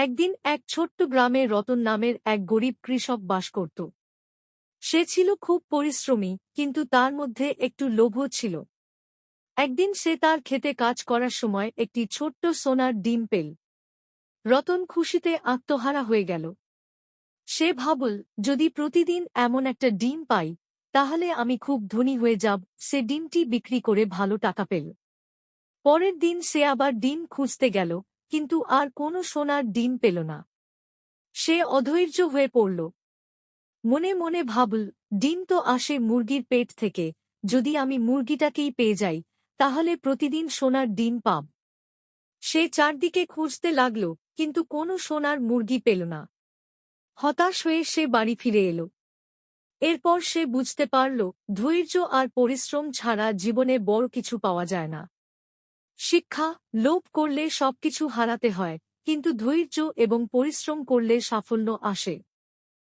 একদিন এক ছোট্ট গ্রামে রতন নামের এক গরিব কৃষক বাস করত। সে ছিল খুব পরিশ্রমী, কিন্তু তার মধ্যে একটু লোভও ছিল। একদিন সে তার ক্ষেতে কাজ করার সময় একটি ছোট্ট সোনার ডিম পেল। রতন খুশিতে আত্মহারা হয়ে গেল। সে ভাবল, যদি প্রতিদিন এমন একটা ডিম পাই, তাহলে আমি খুব ধনী হয়ে যাব। সে ডিমটি বিক্রি করে ভালো টাকা পেল। পরের দিন সে আবার ডিম খুঁজতে গেল, কিন্তু আর কোনো সোনার ডিম পেল না। সে অধৈর্য হয়ে পড়ল। মনে মনে ভাবল, ডিম তো আসে মুরগির পেট থেকে, যদি আমি মুরগিটাকেই পেয়ে যাই, তাহলে প্রতিদিন সোনার ডিম পাব। সে চারদিকে খুঁজতে লাগল, কিন্তু কোনো সোনার মুরগি পেল না। হতাশ হয়ে সে বাড়ি ফিরে এল। এরপর সে বুঝতে পারল, ধৈর্য আর পরিশ্রম ছাড়া জীবনে বড় কিছু পাওয়া যায় না। শিক্ষা: লোভ করলে সবকিছু হারাতে হয়, কিন্তু ধৈর্য এবং পরিশ্রম করলে সাফল্য আসে।